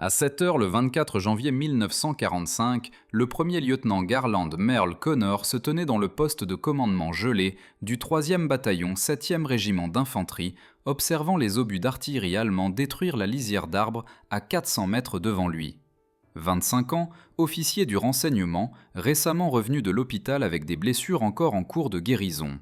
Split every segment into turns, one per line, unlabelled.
À 7 heures le 24 janvier 1945, le premier lieutenant Garland Merle Connor se tenait dans le poste de commandement gelé du 3e bataillon 7e régiment d'infanterie, observant les obus d'artillerie allemands détruire la lisière d'arbres à 400 mètres devant lui. 25 ans, officier du renseignement, récemment revenu de l'hôpital avec des blessures encore en cours de guérison.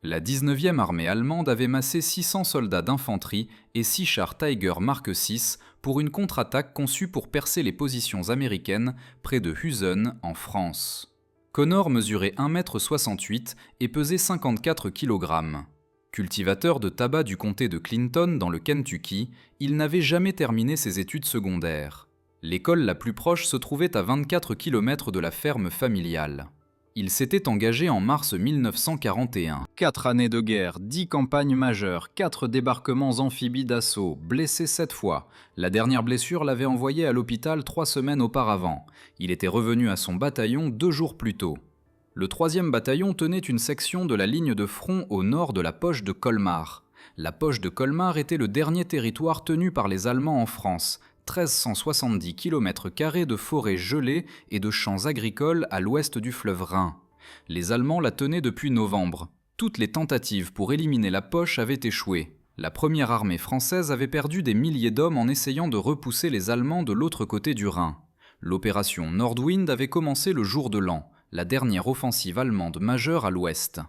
La 19e armée allemande avait massé 600 soldats d'infanterie et 6 chars Tiger Mark VI pour une contre-attaque conçue pour percer les positions américaines près de Hüsen, en France. Connor mesurait 1,68 m et pesait 54 kg. Cultivateur de tabac du comté de Clinton dans le Kentucky, il n'avait jamais terminé ses études secondaires. L'école la plus proche se trouvait à 24 km de la ferme familiale. Il s'était engagé en mars 1941. 4 années de guerre, 10 campagnes majeures, 4 débarquements amphibies d'assaut, blessé 7 fois. La dernière blessure l'avait envoyé à l'hôpital 3 semaines auparavant. Il était revenu à son bataillon 2 jours plus tôt. Le 3e bataillon tenait une section de la ligne de front au nord de la poche de Colmar. La poche de Colmar était le dernier territoire tenu par les Allemands en France. 1370 km² de forêts gelées et de champs agricoles à l'ouest du fleuve Rhin. Les Allemands la tenaient depuis novembre. Toutes les tentatives pour éliminer la poche avaient échoué. La première armée française avait perdu des milliers d'hommes en essayant de repousser les Allemands de l'autre côté du Rhin. L'opération Nordwind avait commencé le jour de l'an, la dernière offensive allemande majeure à l'ouest.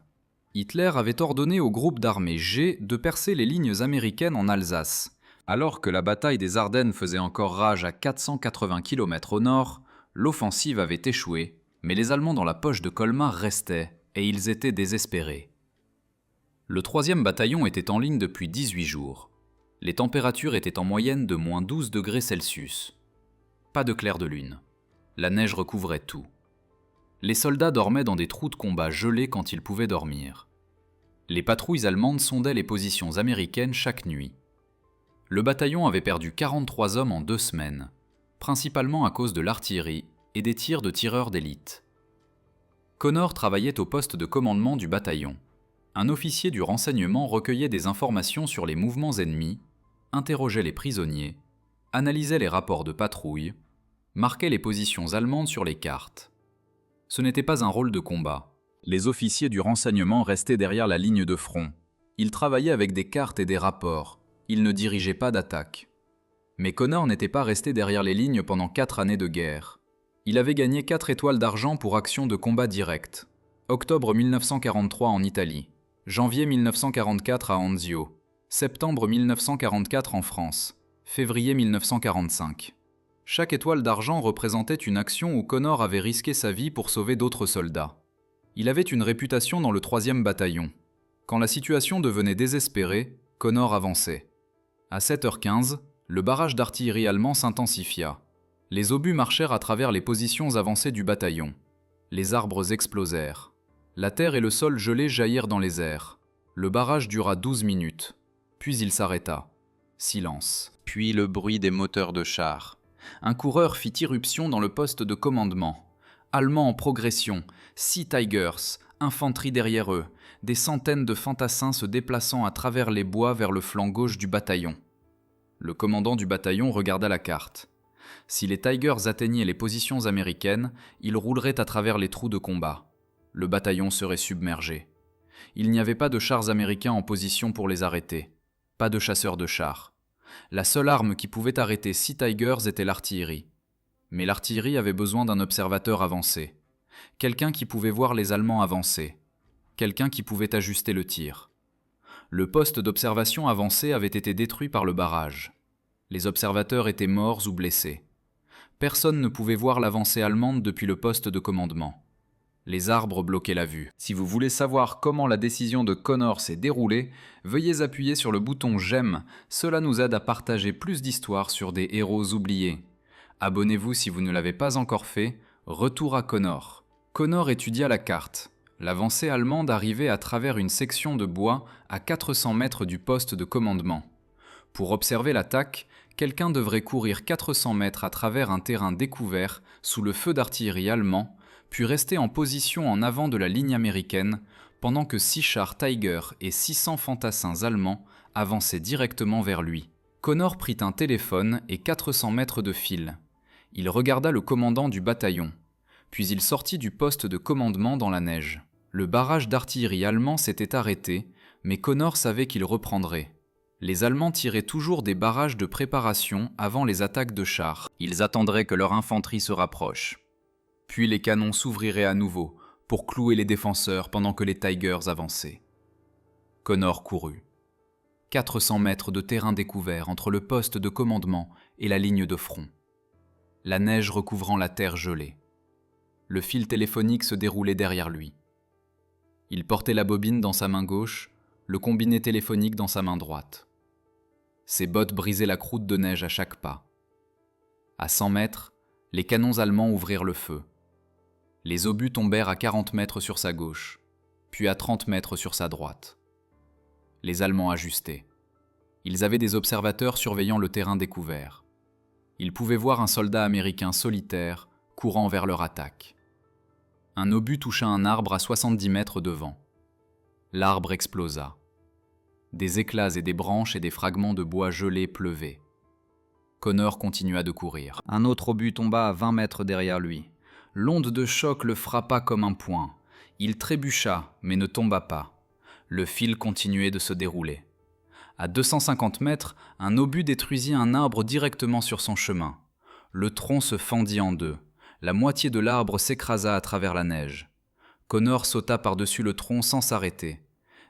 Hitler avait ordonné au groupe d'armées G de percer les lignes américaines en Alsace. Alors que la bataille des Ardennes faisait encore rage à 480 km au nord, l'offensive avait échoué, mais les Allemands dans la poche de Colmar restaient, et ils étaient désespérés. Le 3e bataillon était en ligne depuis 18 jours. Les températures étaient en moyenne de moins 12 degrés Celsius. Pas de clair de lune. La neige recouvrait tout. Les soldats dormaient dans des trous de combat gelés quand ils pouvaient dormir. Les patrouilles allemandes sondaient les positions américaines chaque nuit. Le bataillon avait perdu 43 hommes en 2 semaines, principalement à cause de l'artillerie et des tirs de tireurs d'élite. Connor travaillait au poste de commandement du bataillon. Un officier du renseignement recueillait des informations sur les mouvements ennemis, interrogeait les prisonniers, analysait les rapports de patrouille, marquait les positions allemandes sur les cartes. Ce n'était pas un rôle de combat. Les officiers du renseignement restaient derrière la ligne de front. Ils travaillaient avec des cartes et des rapports. Il ne dirigeait pas d'attaque. Mais Connor n'était pas resté derrière les lignes pendant 4 années de guerre. Il avait gagné 4 étoiles d'argent pour action de combat direct. Octobre 1943 en Italie, janvier 1944 à Anzio, septembre 1944 en France, février 1945. Chaque étoile d'argent représentait une action où Connor avait risqué sa vie pour sauver d'autres soldats. Il avait une réputation dans le 3e bataillon. Quand la situation devenait désespérée, Connor avançait. À 7h15, le barrage d'artillerie allemand s'intensifia. Les obus marchèrent à travers les positions avancées du bataillon. Les arbres explosèrent. La terre et le sol gelé jaillirent dans les airs. Le barrage dura 12 minutes. Puis il s'arrêta. Silence. Puis le bruit des moteurs de chars. Un coureur fit irruption dans le poste de commandement. Allemands en progression, 6 Tigers, infanterie derrière eux, des centaines de fantassins se déplaçant à travers les bois vers le flanc gauche du bataillon. Le commandant du bataillon regarda la carte. Si les Tigers atteignaient les positions américaines, ils rouleraient à travers les trous de combat. Le bataillon serait submergé. Il n'y avait pas de chars américains en position pour les arrêter. Pas de chasseurs de chars. La seule arme qui pouvait arrêter 6 Tigers était l'artillerie. Mais l'artillerie avait besoin d'un observateur avancé. Quelqu'un qui pouvait voir les Allemands avancer. Quelqu'un qui pouvait ajuster le tir. Le poste d'observation avancé avait été détruit par le barrage. Les observateurs étaient morts ou blessés. Personne ne pouvait voir l'avancée allemande depuis le poste de commandement. Les arbres bloquaient la vue. Si vous voulez savoir comment la décision de Connor s'est déroulée, veuillez appuyer sur le bouton j'aime. Cela nous aide à partager plus d'histoires sur des héros oubliés. Abonnez-vous si vous ne l'avez pas encore fait. Retour à Connor. Connor étudia la carte. L'avancée allemande arrivait à travers une section de bois à 400 mètres du poste de commandement. Pour observer l'attaque, quelqu'un devrait courir 400 mètres à travers un terrain découvert sous le feu d'artillerie allemand, puis rester en position en avant de la ligne américaine, pendant que 6 chars Tiger et 600 fantassins allemands avançaient directement vers lui. Connor prit un téléphone et 400 mètres de fil. Il regarda le commandant du bataillon. Puis il sortit du poste de commandement dans la neige. Le barrage d'artillerie allemand s'était arrêté, mais Connor savait qu'il reprendrait. Les Allemands tiraient toujours des barrages de préparation avant les attaques de chars. Ils attendraient que leur infanterie se rapproche. Puis les canons s'ouvriraient à nouveau pour clouer les défenseurs pendant que les Tigers avançaient. Connor courut. 400 mètres de terrain découvert entre le poste de commandement et la ligne de front. La neige recouvrant la terre gelée. Le fil téléphonique se déroulait derrière lui. Il portait la bobine dans sa main gauche, le combiné téléphonique dans sa main droite. Ses bottes brisaient la croûte de neige à chaque pas. À 100 mètres, les canons allemands ouvrirent le feu. Les obus tombèrent à 40 mètres sur sa gauche, puis à 30 mètres sur sa droite. Les Allemands ajustaient. Ils avaient des observateurs surveillant le terrain découvert. Ils pouvaient voir un soldat américain solitaire courant vers leur attaque. Un obus toucha un arbre à 70 mètres devant. L'arbre explosa. Des éclats et des branches et des fragments de bois gelés pleuvaient. Connor continua de courir. Un autre obus tomba à 20 mètres derrière lui. L'onde de choc le frappa comme un poing. Il trébucha, mais ne tomba pas. Le fil continuait de se dérouler. À 250 mètres, un obus détruisit un arbre directement sur son chemin. Le tronc se fendit en deux. La moitié de l'arbre s'écrasa à travers la neige. Connor sauta par-dessus le tronc sans s'arrêter.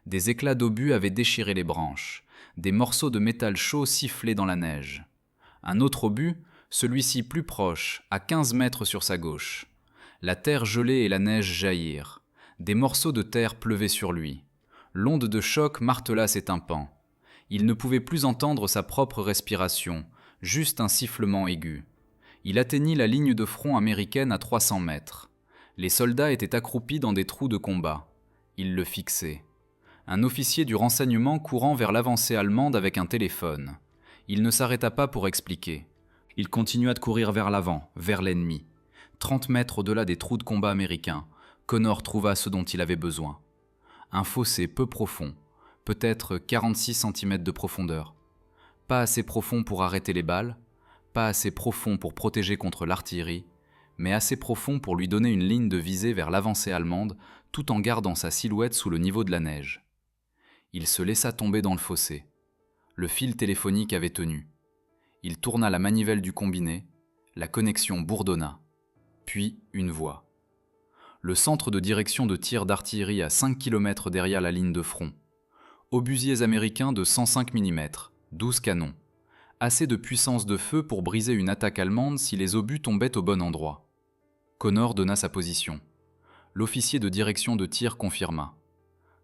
Des éclats d'obus avaient déchiré les branches. Des morceaux de métal chaud sifflaient dans la neige. Un autre obus, celui-ci plus proche, à 15 mètres sur sa gauche. La terre gelée et la neige jaillirent. Des morceaux de terre pleuvaient sur lui. L'onde de choc martela ses tympans. Il ne pouvait plus entendre sa propre respiration, juste un sifflement aigu. Il atteignit la ligne de front américaine à 300 mètres. Les soldats étaient accroupis dans des trous de combat. Ils le fixaient. Un officier du renseignement courant vers l'avancée allemande avec un téléphone. Il ne s'arrêta pas pour expliquer. Il continua de courir vers l'avant, vers l'ennemi. 30 mètres au-delà des trous de combat américains, Connor trouva ce dont il avait besoin. Un fossé peu profond, peut-être 46 cm de profondeur. Pas assez profond pour arrêter les balles, pas assez profond pour protéger contre l'artillerie, mais assez profond pour lui donner une ligne de visée vers l'avancée allemande tout en gardant sa silhouette sous le niveau de la neige. Il se laissa tomber dans le fossé. Le fil téléphonique avait tenu. Il tourna la manivelle du combiné, la connexion bourdonna. Puis une voix. Le centre de direction de tir d'artillerie à 5 km derrière la ligne de front. Obusiers américains de 105 mm, 12 canons. Assez de puissance de feu pour briser une attaque allemande si les obus tombaient au bon endroit. Connor donna sa position. L'officier de direction de tir confirma.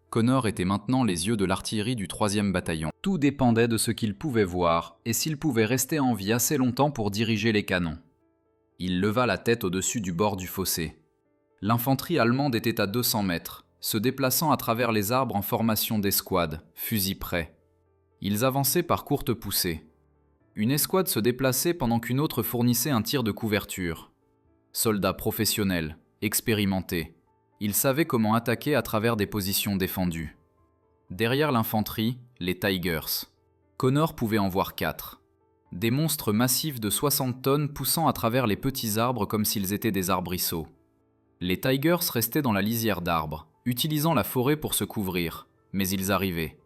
Connor était maintenant les yeux de l'artillerie du 3e bataillon. Tout dépendait de ce qu'il pouvait voir et s'il pouvait rester en vie assez longtemps pour diriger les canons. Il leva la tête au-dessus du bord du fossé. L'infanterie allemande était à 200 mètres, se déplaçant à travers les arbres en formation d'escouade, fusils prêts. Ils avançaient par courtes poussées. Une escouade se déplaçait pendant qu'une autre fournissait un tir de couverture. Soldats professionnels, expérimentés, ils savaient comment attaquer à travers des positions défendues. Derrière l'infanterie, les Tigers. Connor pouvait en voir 4. Des monstres massifs de 60 tonnes poussant à travers les petits arbres comme s'ils étaient des arbrisseaux. Les Tigers restaient dans la lisière d'arbres, utilisant la forêt pour se couvrir, mais ils arrivaient.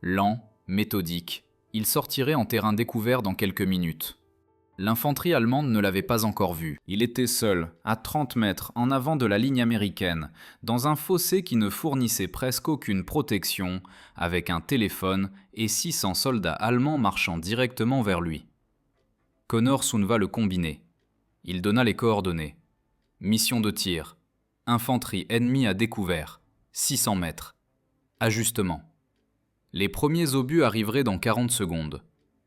Lents, méthodiques, ils sortiraient en terrain découvert dans quelques minutes. L'infanterie allemande ne l'avait pas encore vu. Il était seul, à 30 mètres en avant de la ligne américaine, dans un fossé qui ne fournissait presque aucune protection, avec un téléphone et 600 soldats allemands marchant directement vers lui. Connor souleva le combiné. Il donna les coordonnées. Mission de tir. Infanterie ennemie à découvert. 600 mètres. Ajustement. Les premiers obus arriveraient dans 40 secondes.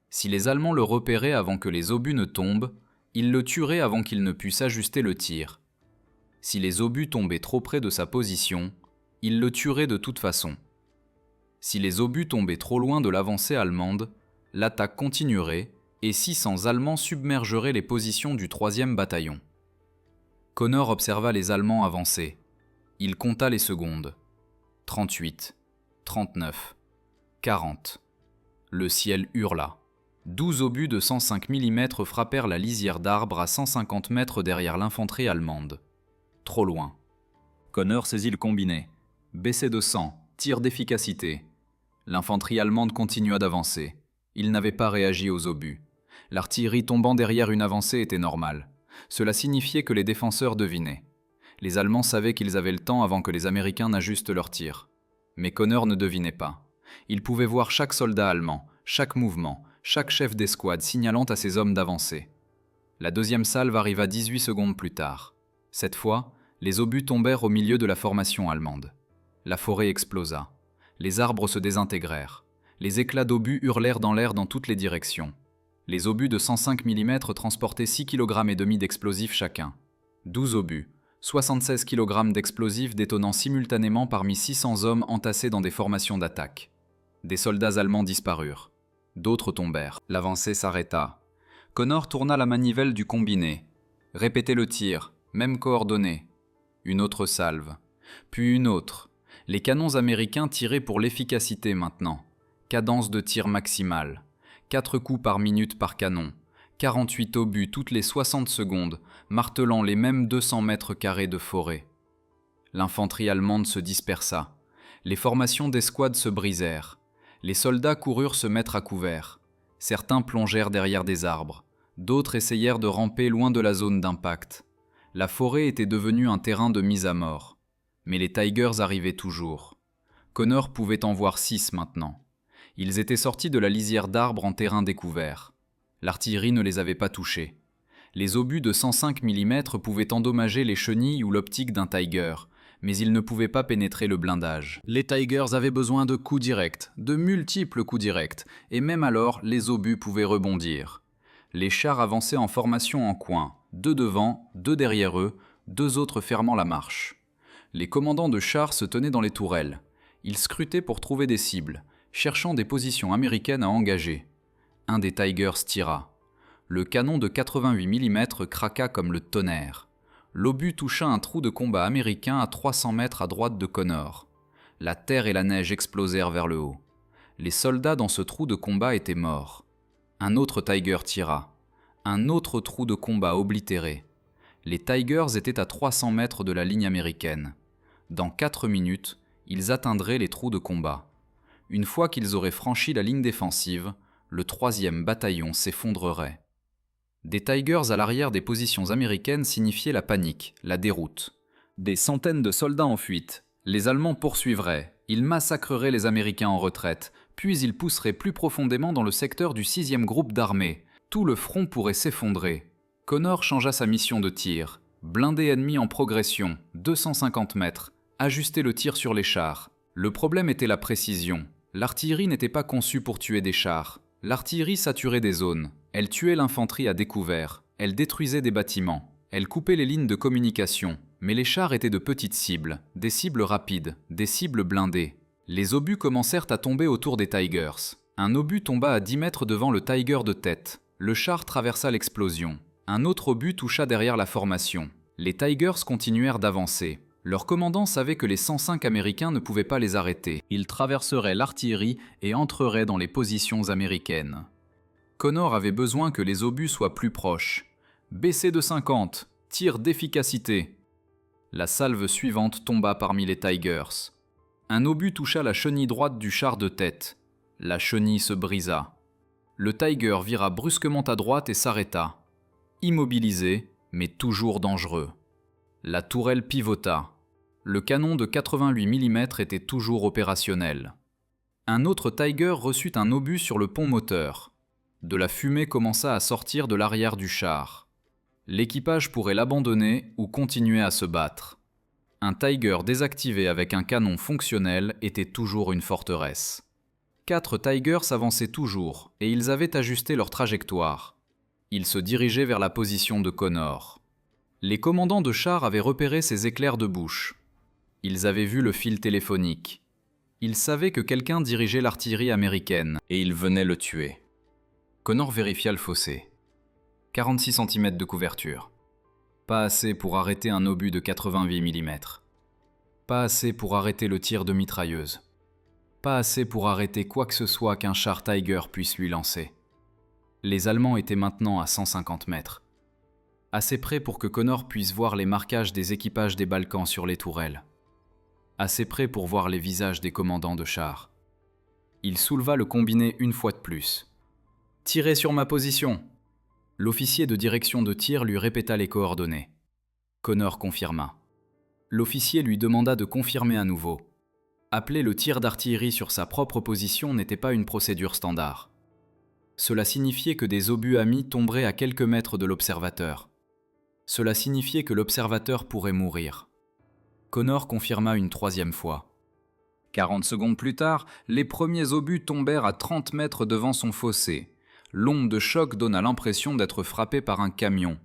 Si les Allemands le repéraient avant que les obus ne tombent, ils le tueraient avant qu'il ne puisse ajuster le tir. Si les obus tombaient trop près de sa position, ils le tueraient de toute façon. Si les obus tombaient trop loin de l'avancée allemande, l'attaque continuerait et 600 Allemands submergeraient les positions du 3e bataillon. Connor observa les Allemands avancer. Il compta les secondes. 38, 39, 40. Le ciel hurla. 12 obus de 105 mm frappèrent la lisière d'arbres à 150 mètres derrière l'infanterie allemande. Trop loin. Connor saisit le combiné. Baissé de 100, tir d'efficacité. L'infanterie allemande continua d'avancer. Il n'avait pas réagi aux obus. L'artillerie tombant derrière une avancée était normale. Cela signifiait que les défenseurs devinaient. Les Allemands savaient qu'ils avaient le temps avant que les Américains n'ajustent leurs tirs. Mais Connor ne devinait pas. Il pouvait voir chaque soldat allemand, chaque mouvement, chaque chef d'escouade signalant à ses hommes d'avancer. La deuxième salve arriva 18 secondes plus tard. Cette fois, les obus tombèrent au milieu de la formation allemande. La forêt explosa. Les arbres se désintégrèrent. Les éclats d'obus hurlèrent dans l'air dans toutes les directions. Les obus de 105 mm transportaient 6,5 kg d'explosifs chacun. 12 obus, 76 kg d'explosifs détonnant simultanément parmi 600 hommes entassés dans des formations d'attaque. Des soldats allemands disparurent. D'autres tombèrent. L'avancée s'arrêta. Connor tourna la manivelle du combiné. Répétait le tir, même coordonnée. Une autre salve. Puis une autre. Les canons américains tiraient pour l'efficacité maintenant. Cadence de tir maximale. 4 coups par minute par canon. 48 obus toutes les 60 secondes, martelant les mêmes 200 mètres carrés de forêt. L'infanterie allemande se dispersa. Les formations d'escouade se brisèrent. Les soldats coururent se mettre à couvert. Certains plongèrent derrière des arbres. D'autres essayèrent de ramper loin de la zone d'impact. La forêt était devenue un terrain de mise à mort. Mais les Tigers arrivaient toujours. Connor pouvait en voir 6 maintenant. Ils étaient sortis de la lisière d'arbres en terrain découvert. L'artillerie ne les avait pas touchés. Les obus de 105 mm pouvaient endommager les chenilles ou l'optique d'un Tiger, mais ils ne pouvaient pas pénétrer le blindage. Les Tigers avaient besoin de coups directs, de multiples coups directs, et même alors, les obus pouvaient rebondir. Les chars avançaient en formation en coin, 2 devant, 2 derrière eux, 2 autres fermant la marche. Les commandants de chars se tenaient dans les tourelles. Ils scrutaient pour trouver des cibles, cherchant des positions américaines à engager. Un des Tigers tira. Le canon de 88 mm craqua comme le tonnerre. L'obus toucha un trou de combat américain à 300 mètres à droite de Connor. La terre et la neige explosèrent vers le haut. Les soldats dans ce trou de combat étaient morts. Un autre Tiger tira. Un autre trou de combat oblitéré. Les Tigers étaient à 300 mètres de la ligne américaine. Dans 4 minutes, ils atteindraient les trous de combat. Une fois qu'ils auraient franchi la ligne défensive, le 3e bataillon s'effondrerait. Des Tigers à l'arrière des positions américaines signifiaient la panique, la déroute. Des centaines de soldats en fuite. Les Allemands poursuivraient, ils massacreraient les Américains en retraite, puis ils pousseraient plus profondément dans le secteur du 6e groupe d'armée. Tout le front pourrait s'effondrer. Connor changea sa mission de tir. Blinder ennemi en progression, 250 mètres. Ajuster le tir sur les chars. Le problème était la précision. L'artillerie n'était pas conçue pour tuer des chars. L'artillerie saturait des zones. Elle tuait l'infanterie à découvert. Elle détruisait des bâtiments. Elle coupait les lignes de communication. Mais les chars étaient de petites cibles, des cibles rapides, des cibles blindées. Les obus commencèrent à tomber autour des Tigers. Un obus tomba à 10 mètres devant le Tiger de tête. Le char traversa l'explosion. Un autre obus toucha derrière la formation. Les Tigers continuèrent d'avancer. Leur commandant savait que les 105 Américains ne pouvaient pas les arrêter. Ils traverseraient l'artillerie et entreraient dans les positions américaines. Connor avait besoin que les obus soient plus proches. Baissé de 50, tir d'efficacité. La salve suivante tomba parmi les Tigers. Un obus toucha la chenille droite du char de tête. La chenille se brisa. Le Tiger vira brusquement à droite et s'arrêta. Immobilisé, mais toujours dangereux. La tourelle pivota. Le canon de 88 mm était toujours opérationnel. Un autre Tiger reçut un obus sur le pont moteur. De la fumée commença à sortir de l'arrière du char. L'équipage pourrait l'abandonner ou continuer à se battre. Un Tiger désactivé avec un canon fonctionnel était toujours une forteresse. 4 Tigers s'avançaient toujours et ils avaient ajusté leur trajectoire. Ils se dirigeaient vers la position de Connor. Les commandants de chars avaient repéré ces éclairs de bouche. Ils avaient vu le fil téléphonique. Ils savaient que quelqu'un dirigeait l'artillerie américaine et ils venaient le tuer. Connor vérifia le fossé. 46 cm de couverture. Pas assez pour arrêter un obus de 88 mm. Pas assez pour arrêter le tir de mitrailleuse. Pas assez pour arrêter quoi que ce soit qu'un char Tiger puisse lui lancer. Les Allemands étaient maintenant à 150 mètres, assez près pour que Connor puisse voir les marquages des équipages des Balkans sur les tourelles, assez près pour voir les visages des commandants de chars. Il souleva le combiné une fois de plus. « Tirez sur ma position !» L'officier de direction de tir lui répéta les coordonnées. Connor confirma. L'officier lui demanda de confirmer à nouveau. Appeler le tir d'artillerie sur sa propre position n'était pas une procédure standard. Cela signifiait que des obus amis tomberaient à quelques mètres de l'observateur. Cela signifiait que l'observateur pourrait mourir. Connor confirma une troisième fois. 40 secondes plus tard, les premiers obus tombèrent à 30 mètres devant son fossé. L'onde de choc donna l'impression d'être frappé par un camion.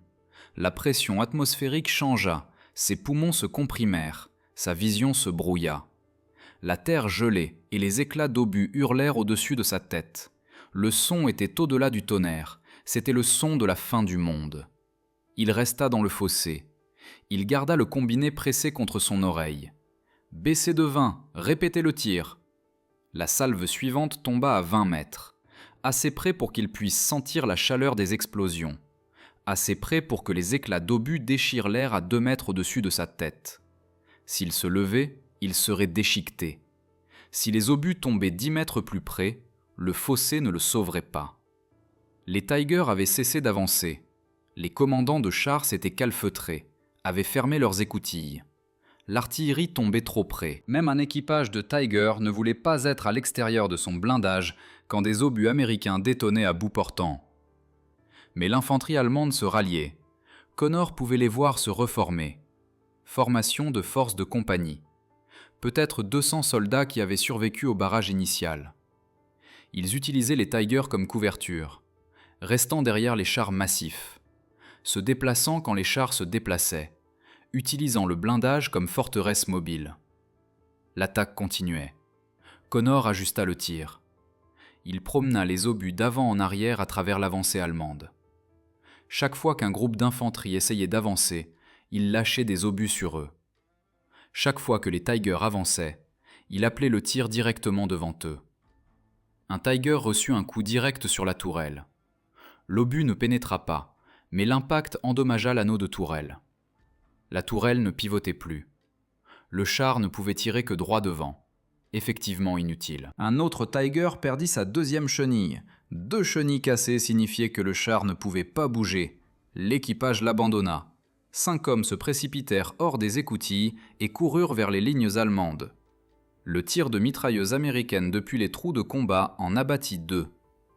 La pression atmosphérique changea, ses poumons se comprimèrent, sa vision se brouilla. La terre gelait et les éclats d'obus hurlèrent au-dessus de sa tête. Le son était au-delà du tonnerre, c'était le son de la fin du monde. Il resta dans le fossé. Il garda le combiné pressé contre son oreille. « Baissez de 20, répétez le tir !» La salve suivante tomba à 20 mètres. Assez près pour qu'il puisse sentir la chaleur des explosions, assez près pour que les éclats d'obus déchirent l'air à 2 mètres au-dessus de sa tête. S'il se levait, il serait déchiqueté. Si les obus tombaient 10 mètres plus près, le fossé ne le sauverait pas. Les Tigers avaient cessé d'avancer. Les commandants de chars s'étaient calfeutrés, avaient fermé leurs écoutilles. L'artillerie tombait trop près. Même un équipage de Tiger ne voulait pas être à l'extérieur de son blindage quand des obus américains détonnaient à bout portant. Mais l'infanterie allemande se ralliait. Connor pouvait les voir se reformer. Formation de forces de compagnie. Peut-être 200 soldats qui avaient survécu au barrage initial. Ils utilisaient les Tigers comme couverture, restant derrière les chars massifs, se déplaçant quand les chars se déplaçaient, utilisant le blindage comme forteresse mobile. L'attaque continuait. Connor ajusta le tir. Il promena les obus d'avant en arrière à travers l'avancée allemande. Chaque fois qu'un groupe d'infanterie essayait d'avancer, il lâchait des obus sur eux. Chaque fois que les Tigers avançaient, il appelait le tir directement devant eux. Un Tiger reçut un coup direct sur la tourelle. L'obus ne pénétra pas, mais l'impact endommagea l'anneau de tourelle. La tourelle ne pivotait plus. Le char ne pouvait tirer que droit devant. Effectivement inutile. Un autre Tiger perdit sa deuxième chenille. 2 chenilles cassées signifiaient que le char ne pouvait pas bouger. L'équipage l'abandonna. 5 hommes se précipitèrent hors des écoutilles et coururent vers les lignes allemandes. Le tir de mitrailleuse américaine depuis les trous de combat en abattit 2.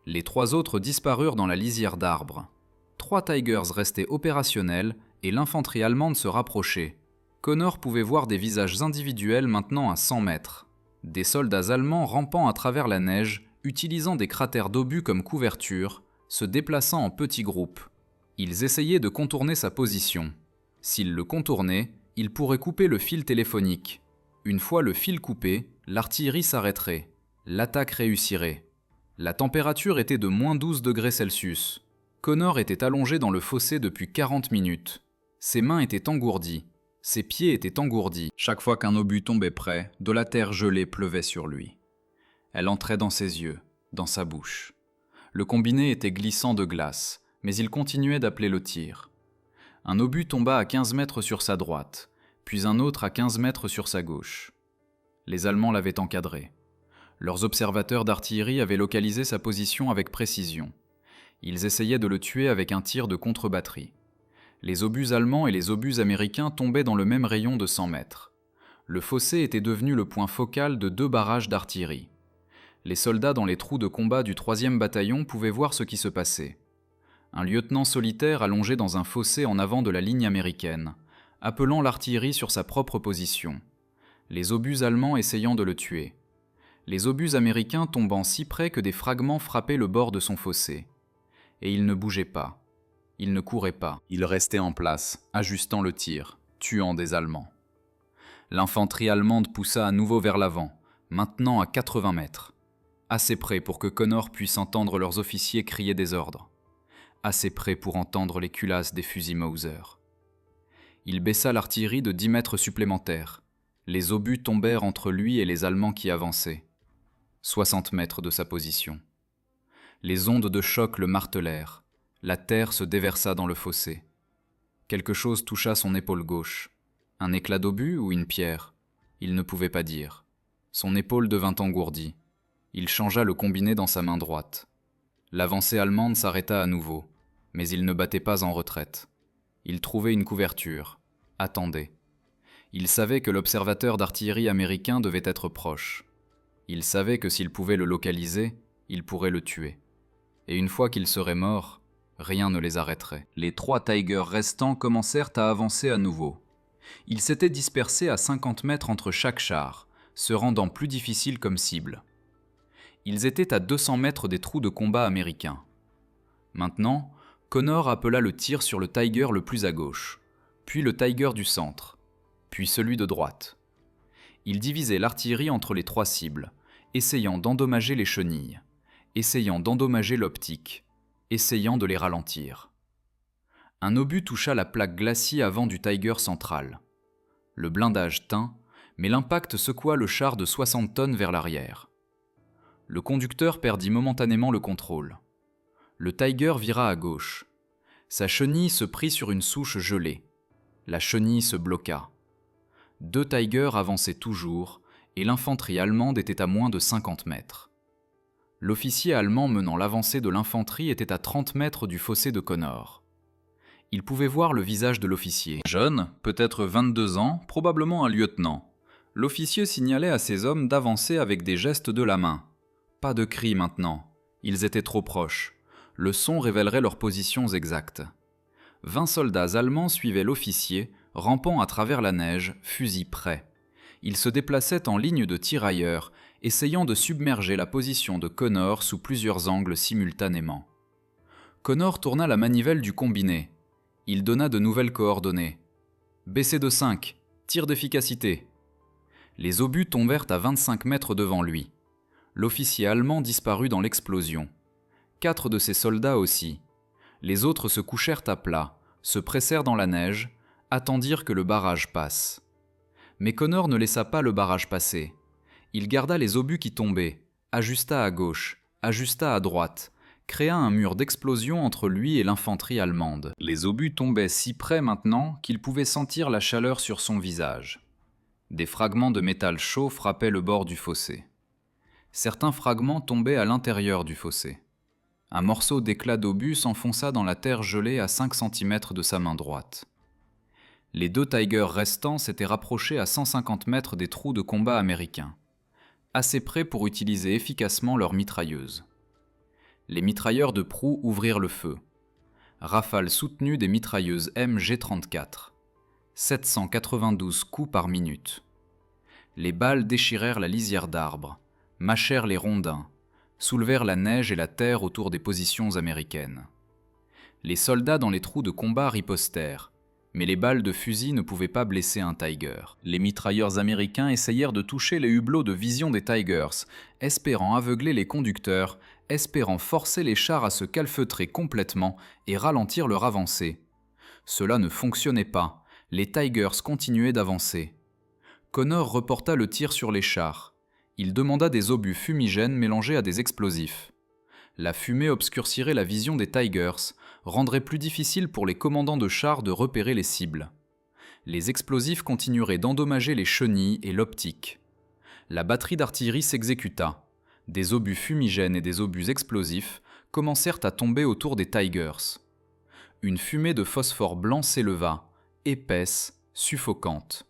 Les 3 autres disparurent dans la lisière d'arbres. 3 Tigers restaient opérationnels et l'infanterie allemande se rapprochait. Connor pouvait voir des visages individuels maintenant à 100 mètres. Des soldats allemands rampant à travers la neige, utilisant des cratères d'obus comme couverture, se déplaçant en petits groupes. Ils essayaient de contourner sa position. S'ils le contournaient, ils pourraient couper le fil téléphonique. Une fois le fil coupé, l'artillerie s'arrêterait. L'attaque réussirait. La température était de -12 degrés Celsius. Connor était allongé dans le fossé depuis 40 minutes. Ses mains étaient engourdies. Ses pieds étaient engourdis. Chaque fois qu'un obus tombait près, de la terre gelée pleuvait sur lui. Elle entrait dans ses yeux, dans sa bouche. Le combiné était glissant de glace, mais il continuait d'appeler le tir. Un obus tomba à 15 mètres sur sa droite, puis un autre à 15 mètres sur sa gauche. Les Allemands l'avaient encadré. Leurs observateurs d'artillerie avaient localisé sa position avec précision. Ils essayaient de le tuer avec un tir de contre-batterie. Les obus allemands et les obus américains tombaient dans le même rayon de 100 mètres. Le fossé était devenu le point focal de 2 barrages d'artillerie. Les soldats dans les trous de combat du 3e bataillon pouvaient voir ce qui se passait. Un lieutenant solitaire allongé dans un fossé en avant de la ligne américaine, appelant l'artillerie sur sa propre position. Les obus allemands essayant de le tuer. Les obus américains tombant si près que des fragments frappaient le bord de son fossé. Et il ne bougeait pas. Il ne courait pas. Il restait en place, ajustant le tir, tuant des Allemands. L'infanterie allemande poussa à nouveau vers l'avant, maintenant à 80 mètres. Assez près pour que Connor puisse entendre leurs officiers crier des ordres. Assez près pour entendre les culasses des fusils Mauser. Il baissa l'artillerie de 10 mètres supplémentaires. Les obus tombèrent entre lui et les Allemands qui avançaient. 60 mètres de sa position. Les ondes de choc le martelèrent. La terre se déversa dans le fossé. Quelque chose toucha son épaule gauche. Un éclat d'obus ou une pierre? Il ne pouvait pas dire. Son épaule devint engourdie. Il changea le combiné dans sa main droite. L'avancée allemande s'arrêta à nouveau, mais il ne battait pas en retraite. Il trouvait une couverture, attendait. Il savait que l'observateur d'artillerie américain devait être proche. Il savait que s'il pouvait le localiser, il pourrait le tuer. Et une fois qu'il serait mort, rien ne les arrêterait. Les 3 Tigers restants commencèrent à avancer à nouveau. Ils s'étaient dispersés à 50 mètres entre chaque char, se rendant plus difficiles comme cible. Ils étaient à 200 mètres des trous de combat américains. Maintenant, Connor appela le tir sur le Tiger le plus à gauche, puis le Tiger du centre, puis celui de droite. Il divisait l'artillerie entre les 3 cibles, essayant d'endommager les chenilles, essayant d'endommager l'optique, essayant de les ralentir. Un obus toucha la plaque glacis avant du Tiger central. Le blindage tint, mais l'impact secoua le char de 60 tonnes vers l'arrière. Le conducteur perdit momentanément le contrôle. Le Tiger vira à gauche. Sa chenille se prit sur une souche gelée. La chenille se bloqua. 2 Tigers avançaient toujours, et l'infanterie allemande était à moins de 50 mètres. L'officier allemand menant l'avancée de l'infanterie était à 30 mètres du fossé de Connor. Il pouvait voir le visage de l'officier. Jeune, peut-être 22 ans, probablement un lieutenant. L'officier signalait à ses hommes d'avancer avec des gestes de la main. Pas de cris maintenant. Ils étaient trop proches. Le son révélerait leurs positions exactes. 20 soldats allemands suivaient l'officier, rampant à travers la neige, fusil prêt. Ils se déplaçaient en ligne de tirailleurs, essayant de submerger la position de Connor sous plusieurs angles simultanément. Connor tourna la manivelle du combiné. Il donna de nouvelles coordonnées. Baissez de 5, tir d'efficacité. Les obus tombèrent à 25 mètres devant lui. L'officier allemand disparut dans l'explosion. 4 de ses soldats aussi. Les autres se couchèrent à plat, se pressèrent dans la neige, attendirent que le barrage passe. Mais Connor ne laissa pas le barrage passer. Il garda les obus qui tombaient, ajusta à gauche, ajusta à droite, créa un mur d'explosion entre lui et l'infanterie allemande. Les obus tombaient si près maintenant qu'il pouvait sentir la chaleur sur son visage. Des fragments de métal chaud frappaient le bord du fossé. Certains fragments tombaient à l'intérieur du fossé. Un morceau d'éclat d'obus s'enfonça dans la terre gelée à 5 cm de sa main droite. Les 2 Tigers restants s'étaient rapprochés à 150 mètres des trous de combat américains, assez près pour utiliser efficacement leurs mitrailleuses. Les mitrailleurs de proue ouvrirent le feu. Rafale soutenue des mitrailleuses MG34. 792 coups par minute. Les balles déchirèrent la lisière d'arbres, mâchèrent les rondins, soulevèrent la neige et la terre autour des positions américaines. Les soldats dans les trous de combat ripostèrent, mais les balles de fusil ne pouvaient pas blesser un Tiger. Les mitrailleurs américains essayèrent de toucher les hublots de vision des Tigers, espérant aveugler les conducteurs, espérant forcer les chars à se calfeutrer complètement et ralentir leur avancée. Cela ne fonctionnait pas, les Tigers continuaient d'avancer. Connor reporta le tir sur les chars. Il demanda des obus fumigènes mélangés à des explosifs. La fumée obscurcirait la vision des Tigers, rendrait plus difficile pour les commandants de chars de repérer les cibles. Les explosifs continueraient d'endommager les chenilles et l'optique. La batterie d'artillerie s'exécuta. Des obus fumigènes et des obus explosifs commencèrent à tomber autour des Tigers. Une fumée de phosphore blanc s'éleva, épaisse, suffocante.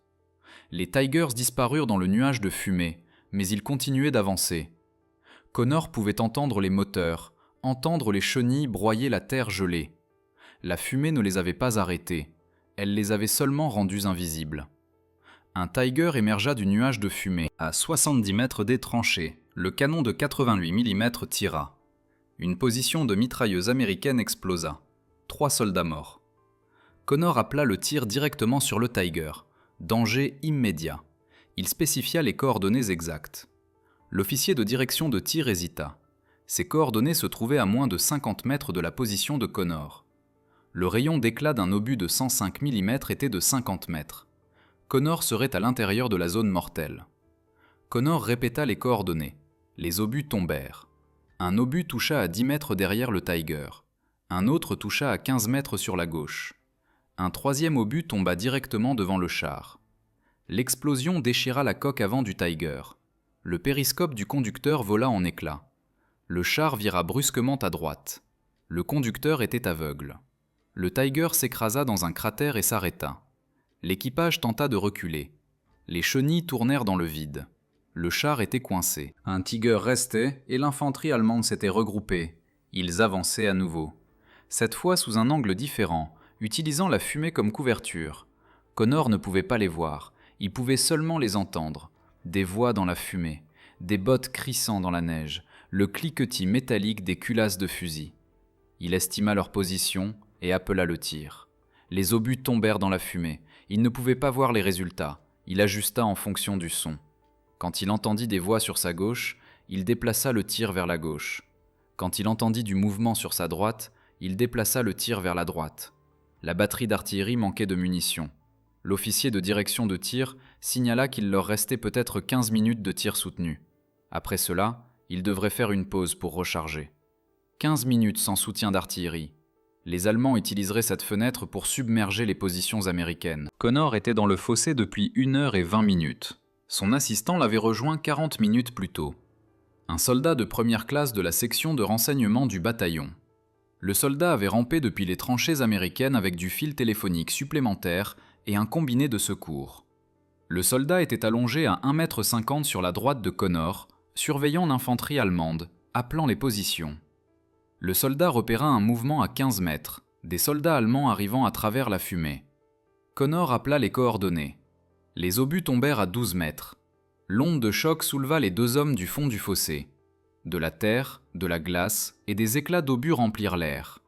Les Tigers disparurent dans le nuage de fumée, mais ils continuaient d'avancer. Connor pouvait entendre les moteurs, entendre les chenilles broyer la terre gelée. La fumée ne les avait pas arrêtés, elle les avait seulement rendus invisibles. Un Tiger émergea du nuage de fumée. À 70 mètres des tranchées, le canon de 88 mm tira. Une position de mitrailleuse américaine explosa. 3 soldats morts. Connor appela le tir directement sur le Tiger. Danger immédiat. Il spécifia les coordonnées exactes. L'officier de direction de tir hésita. Ces coordonnées se trouvaient à moins de 50 mètres de la position de Connor. Le rayon d'éclat d'un obus de 105 mm était de 50 mètres. Connor serait à l'intérieur de la zone mortelle. Connor répéta les coordonnées. Les obus tombèrent. Un obus toucha à 10 mètres derrière le Tiger. Un autre toucha à 15 mètres sur la gauche. Un troisième obus tomba directement devant le char. L'explosion déchira la coque avant du Tiger. Le périscope du conducteur vola en éclats. Le char vira brusquement à droite. Le conducteur était aveugle. Le Tiger s'écrasa dans un cratère et s'arrêta. L'équipage tenta de reculer. Les chenilles tournèrent dans le vide. Le char était coincé. Un Tiger restait et l'infanterie allemande s'était regroupée. Ils avançaient à nouveau. Cette fois sous un angle différent, utilisant la fumée comme couverture. Connor ne pouvait pas les voir, il pouvait seulement les entendre. Des voix dans la fumée, des bottes crissant dans la neige, le cliquetis métallique des culasses de fusil. Il estima leur position et appela le tir. Les obus tombèrent dans la fumée. Il ne pouvait pas voir les résultats. Il ajusta en fonction du son. Quand il entendit des voix sur sa gauche, il déplaça le tir vers la gauche. Quand il entendit du mouvement sur sa droite, il déplaça le tir vers la droite. La batterie d'artillerie manquait de munitions. L'officier de direction de tir signala qu'il leur restait peut-être 15 minutes de tir soutenu. Après cela, ils devraient faire une pause pour recharger. 15 minutes sans soutien d'artillerie. Les Allemands utiliseraient cette fenêtre pour submerger les positions américaines. Connor était dans le fossé depuis 1h20. Son assistant l'avait rejoint 40 minutes plus tôt. Un soldat de première classe de la section de renseignement du bataillon. Le soldat avait rampé depuis les tranchées américaines avec du fil téléphonique supplémentaire et un combiné de secours. Le soldat était allongé à 1,50 m sur la droite de Connor, surveillant l'infanterie allemande, appelant les positions. Le soldat repéra un mouvement à 15 mètres, des soldats allemands arrivant à travers la fumée. Connor appela les coordonnées. Les obus tombèrent à 12 mètres. L'onde de choc souleva les deux hommes du fond du fossé. De la terre, de la glace et des éclats d'obus remplirent l'air.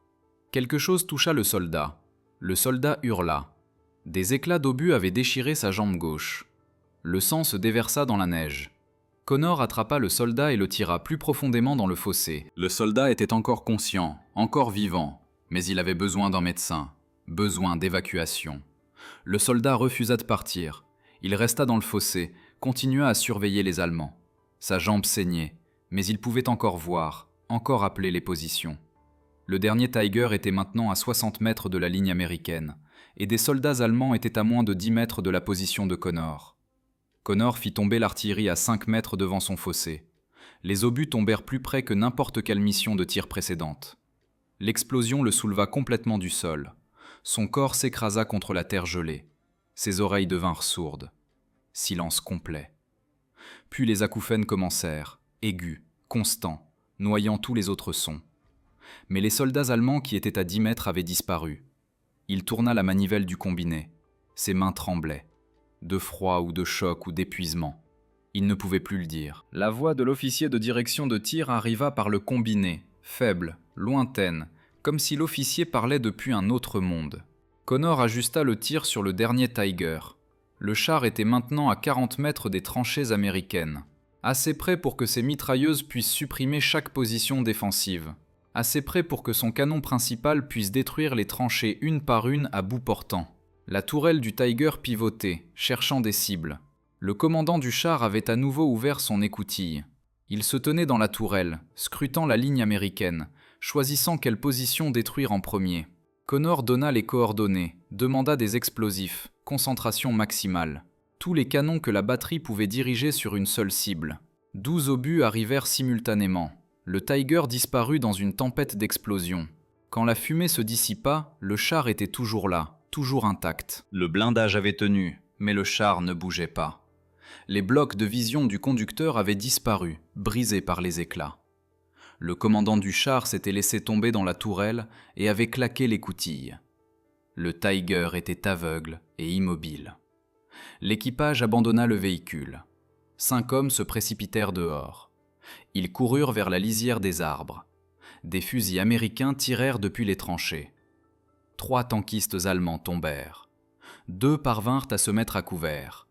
Quelque chose toucha le soldat. Le soldat hurla. Des éclats d'obus avaient déchiré sa jambe gauche. Le sang se déversa dans la neige. Connor attrapa le soldat et le tira plus profondément dans le fossé. Le soldat était encore conscient, encore vivant, mais il avait besoin d'un médecin, besoin d'évacuation. Le soldat refusa de partir. Il resta dans le fossé, continua à surveiller les Allemands. Sa jambe saignait, mais il pouvait encore voir, encore appeler les positions. Le dernier Tiger était maintenant à 60 mètres de la ligne américaine, et des soldats allemands étaient à moins de 10 mètres de la position de Connor. Connor fit tomber l'artillerie à 5 mètres devant son fossé. Les obus tombèrent plus près que n'importe quelle mission de tir précédente. L'explosion le souleva complètement du sol. Son corps s'écrasa contre la terre gelée. Ses oreilles devinrent sourdes. Silence complet. Puis les acouphènes commencèrent, aigus, constants, noyant tous les autres sons. Mais les soldats allemands qui étaient à 10 mètres avaient disparu. Il tourna la manivelle du combiné. Ses mains tremblaient. De froid ou de choc ou d'épuisement. Il ne pouvait plus le dire. La voix de l'officier de direction de tir arriva par le combiné, faible, lointaine, comme si l'officier parlait depuis un autre monde. Connor ajusta le tir sur le dernier Tiger. Le char était maintenant à 40 mètres des tranchées américaines. Assez près pour que ses mitrailleuses puissent supprimer chaque position défensive. Assez près pour que son canon principal puisse détruire les tranchées une par une à bout portant. La tourelle du Tiger pivotait, cherchant des cibles. Le commandant du char avait à nouveau ouvert son écoutille. Il se tenait dans la tourelle, scrutant la ligne américaine, choisissant quelle position détruire en premier. Connor donna les coordonnées, demanda des explosifs, concentration maximale. Tous les canons que la batterie pouvait diriger sur une seule cible. 12 obus arrivèrent simultanément. Le Tiger disparut dans une tempête d'explosions. Quand la fumée se dissipa, le char était toujours là, toujours intact. Le blindage avait tenu, mais le char ne bougeait pas. Les blocs de vision du conducteur avaient disparu, brisés par les éclats. Le commandant du char s'était laissé tomber dans la tourelle et avait claqué l'écoutille. Le Tiger était aveugle et immobile. L'équipage abandonna le véhicule. 5 hommes se précipitèrent dehors. Ils coururent vers la lisière des arbres. Des fusils américains tirèrent depuis les tranchées. 3 tankistes allemands tombèrent. 2 parvinrent à se mettre à couvert.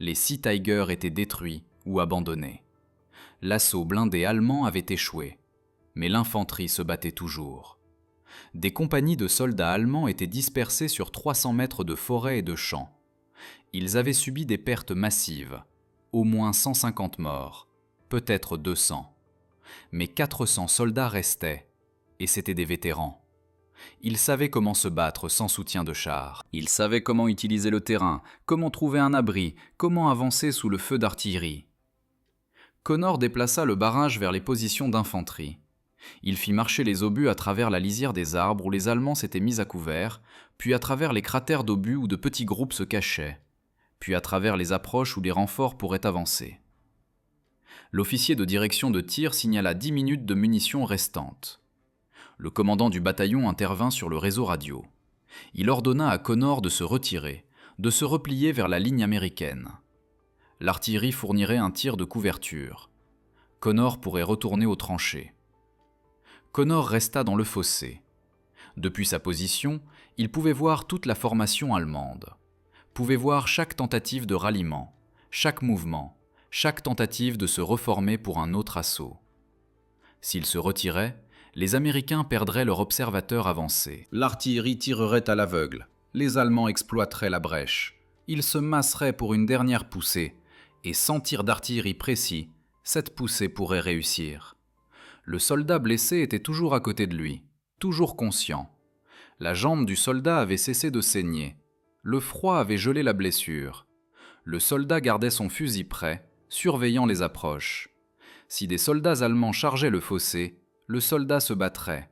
Les 6 Tigers étaient détruits ou abandonnés. L'assaut blindé allemand avait échoué, mais l'infanterie se battait toujours. Des compagnies de soldats allemands étaient dispersées sur 300 mètres de forêt et de champs. Ils avaient subi des pertes massives, au moins 150 morts, peut-être 200. Mais 400 soldats restaient, et c'étaient des vétérans. Ils savaient comment se battre sans soutien de chars. Ils savaient comment utiliser le terrain, comment trouver un abri, comment avancer sous le feu d'artillerie. Connor déplaça le barrage vers les positions d'infanterie. Il fit marcher les obus à travers la lisière des arbres où les Allemands s'étaient mis à couvert, puis à travers les cratères d'obus où de petits groupes se cachaient, puis à travers les approches où les renforts pourraient avancer. L'officier de direction de tir signala 10 minutes de munitions restantes. Le commandant du bataillon intervint sur le réseau radio. Il ordonna à Connor de se retirer, de se replier vers la ligne américaine. L'artillerie fournirait un tir de couverture. Connor pourrait retourner aux tranchées. Connor resta dans le fossé. Depuis sa position, il pouvait voir toute la formation allemande, pouvait voir chaque tentative de ralliement, chaque mouvement, chaque tentative de se reformer pour un autre assaut. S'il se retirait, les Américains perdraient leur observateur avancé. L'artillerie tirerait à l'aveugle, les Allemands exploiteraient la brèche. Ils se masseraient pour une dernière poussée, et sans tir d'artillerie précis, cette poussée pourrait réussir. Le soldat blessé était toujours à côté de lui, toujours conscient. La jambe du soldat avait cessé de saigner. Le froid avait gelé la blessure. Le soldat gardait son fusil prêt, surveillant les approches. Si des soldats allemands chargeaient le fossé, le soldat se battrait.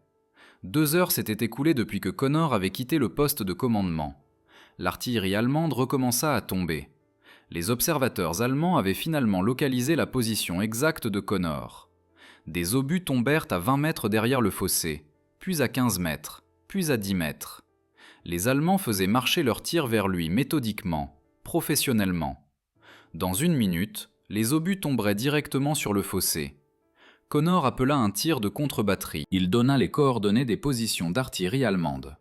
2 heures s'étaient écoulées depuis que Connor avait quitté le poste de commandement. L'artillerie allemande recommença à tomber. Les observateurs allemands avaient finalement localisé la position exacte de Connor. Des obus tombèrent à 20 mètres derrière le fossé, puis à 15 mètres, puis à 10 mètres. Les Allemands faisaient marcher leurs tirs vers lui méthodiquement, professionnellement. Dans 1 minute, les obus tomberaient directement sur le fossé. Connor appela un tir de contre-batterie. Il donna les coordonnées des positions d'artillerie allemande.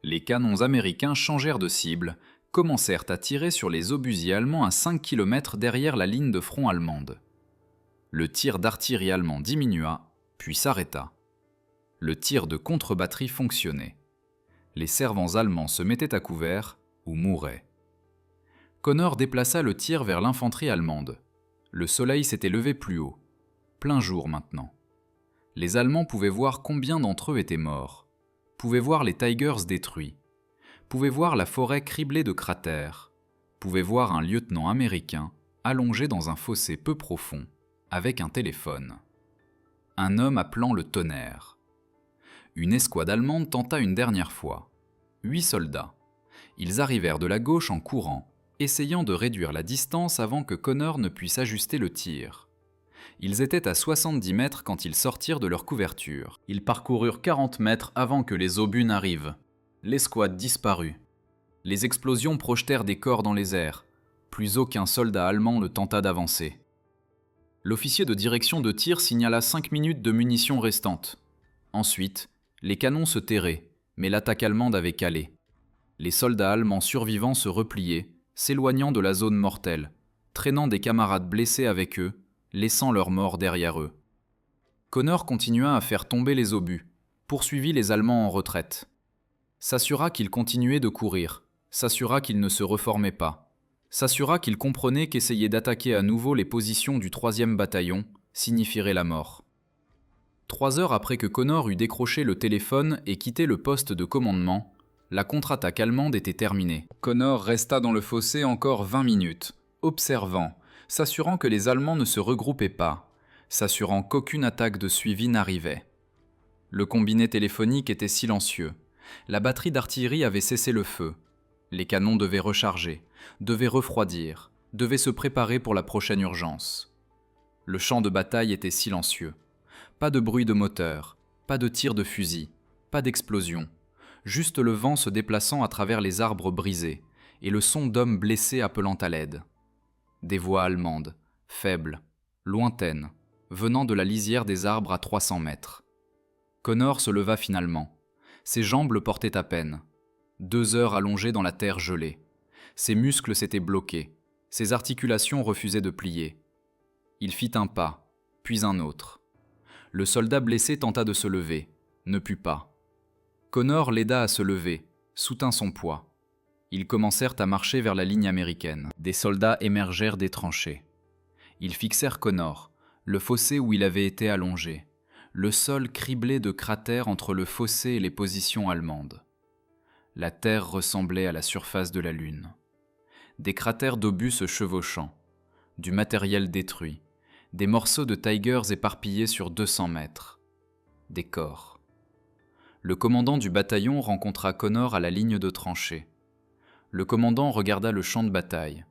Les canons américains changèrent de cible, commencèrent à tirer sur les obusiers allemands à 5 km derrière la ligne de front allemande. Le tir d'artillerie allemand diminua, puis s'arrêta. Le tir de contre-batterie fonctionnait. Les servants allemands se mettaient à couvert ou mouraient. Connor déplaça le tir vers l'infanterie allemande. Le soleil s'était levé plus haut. Plein jour maintenant. Les Allemands pouvaient voir combien d'entre eux étaient morts, pouvaient voir les Tigers détruits, pouvaient voir la forêt criblée de cratères, pouvaient voir un lieutenant américain allongé dans un fossé peu profond, avec un téléphone. Un homme appelant le tonnerre. Une escouade allemande tenta une dernière fois. 8 soldats. Ils arrivèrent de la gauche en courant, essayant de réduire la distance avant que Connor ne puisse ajuster le tir. Ils étaient à 70 mètres quand ils sortirent de leur couverture. Ils parcoururent 40 mètres avant que les obus n'arrivent. L'escouade disparut. Les explosions projetèrent des corps dans les airs. Plus aucun soldat allemand ne tenta d'avancer. L'officier de direction de tir signala 5 minutes de munitions restantes. Ensuite, les canons se terraient, mais l'attaque allemande avait calé. Les soldats allemands survivants se repliaient, s'éloignant de la zone mortelle, traînant des camarades blessés avec eux, laissant leurs morts derrière eux. Connor continua à faire tomber les obus, poursuivit les Allemands en retraite. S'assura qu'ils continuaient de courir, s'assura qu'ils ne se reformaient pas, s'assura qu'ils comprenaient qu'essayer d'attaquer à nouveau les positions du 3e bataillon signifierait la mort. 3 heures après que Connor eut décroché le téléphone et quitté le poste de commandement, la contre-attaque allemande était terminée. Connor resta dans le fossé encore 20 minutes, observant, s'assurant que les Allemands ne se regroupaient pas, s'assurant qu'aucune attaque de suivi n'arrivait. Le combiné téléphonique était silencieux. La batterie d'artillerie avait cessé le feu. Les canons devaient recharger, devaient refroidir, devaient se préparer pour la prochaine urgence. Le champ de bataille était silencieux. Pas de bruit de moteur, pas de tir de fusil, pas d'explosion. Juste le vent se déplaçant à travers les arbres brisés et le son d'hommes blessés appelant à l'aide. Des voix allemandes, faibles, lointaines, venant de la lisière des arbres à 300 mètres. Connor se leva finalement. Ses jambes le portaient à peine. 2 heures allongé dans la terre gelée. Ses muscles s'étaient bloqués. Ses articulations refusaient de plier. Il fit un pas, puis un autre. Le soldat blessé tenta de se lever, ne put pas. Connor l'aida à se lever, soutint son poids. Ils commencèrent à marcher vers la ligne américaine. Des soldats émergèrent des tranchées. Ils fixèrent Connor, le fossé où il avait été allongé, le sol criblé de cratères entre le fossé et les positions allemandes. La terre ressemblait à la surface de la Lune. Des cratères d'obus se chevauchant, du matériel détruit, des morceaux de Tigers éparpillés sur 200 mètres, des corps. Le commandant du bataillon rencontra Connor à la ligne de tranchée. Le commandant regarda le champ de bataille,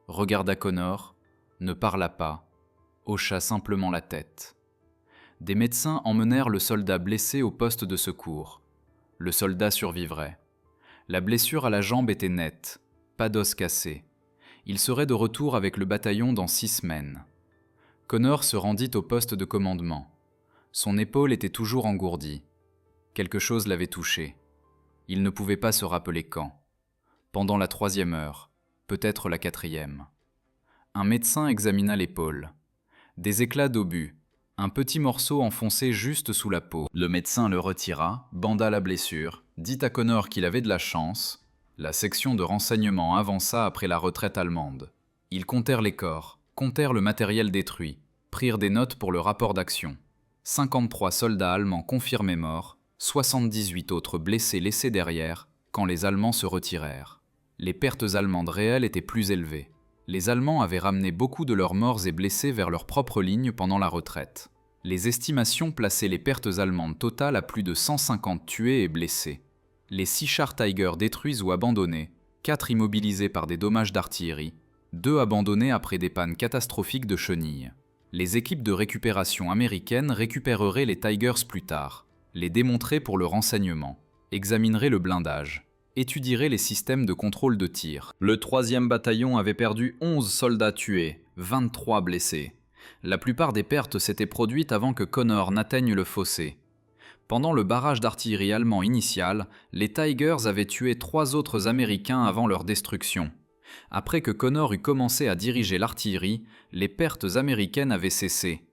regarda Connor, ne parla pas, hocha simplement la tête. Des médecins emmenèrent le soldat blessé au poste de secours. Le soldat survivrait. La blessure à la jambe était nette, pas d'os cassé. Il serait de retour avec le bataillon dans 6 semaines. Connor se rendit au poste de commandement. Son épaule était toujours engourdie. Quelque chose l'avait touché. Il ne pouvait pas se rappeler quand. Pendant la 3e heure, peut-être la 4e. Un médecin examina l'épaule. Des éclats d'obus, un petit morceau enfoncé juste sous la peau. Le médecin le retira, banda la blessure, dit à Connor qu'il avait de la chance. La section de renseignement avança après la retraite allemande. Ils comptèrent les corps, comptèrent le matériel détruit, prirent des notes pour le rapport d'action. 53 soldats allemands confirmés morts, 78 autres blessés laissés derrière quand les Allemands se retirèrent. Les pertes allemandes réelles étaient plus élevées. Les Allemands avaient ramené beaucoup de leurs morts et blessés vers leur propre ligne pendant la retraite. Les estimations plaçaient les pertes allemandes totales à plus de 150 tués et blessés. Les 6 chars Tiger détruits ou abandonnés, 4 immobilisés par des dommages d'artillerie, 2 abandonnés après des pannes catastrophiques de chenilles. Les équipes de récupération américaines récupéreraient les Tigers plus tard, les démontraient pour le renseignement, examineraient le blindage, étudieraient les systèmes de contrôle de tir. Le 3e bataillon avait perdu 11 soldats tués, 23 blessés. La plupart des pertes s'étaient produites avant que Connor n'atteigne le fossé. Pendant le barrage d'artillerie allemand initial, les Tigers avaient tué 3 autres Américains avant leur destruction. Après que Connor eut commencé à diriger l'artillerie, les pertes américaines avaient cessé.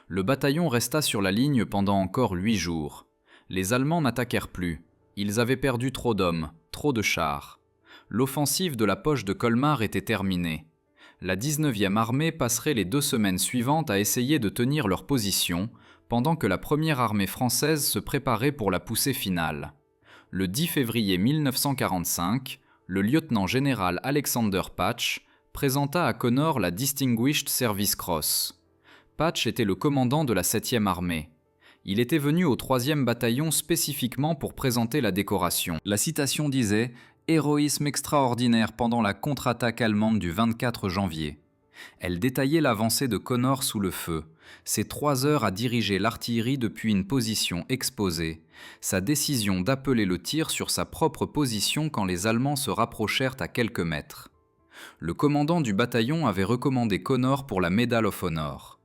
Le bataillon resta sur la ligne pendant encore 8 jours. Les Allemands n'attaquèrent plus. Ils avaient perdu trop d'hommes, trop de chars. L'offensive de la poche de Colmar était terminée. La 19e armée passerait les 2 semaines suivantes à essayer de tenir leur position, pendant que la première armée française se préparait pour la poussée finale. Le 10 février 1945, le lieutenant-général Alexander Patch présenta à Connor la Distinguished Service Cross. Patch était le commandant de la 7e armée. Il était venu au 3e bataillon spécifiquement pour présenter la décoration. La citation disait « Héroïsme extraordinaire pendant la contre-attaque allemande du 24 janvier ». Elle détaillait l'avancée de Connor sous le feu, ses 3 heures à diriger l'artillerie depuis une position exposée, sa décision d'appeler le tir sur sa propre position quand les Allemands se rapprochèrent à quelques mètres. Le commandant du bataillon avait recommandé Connor pour la Medal of Honor.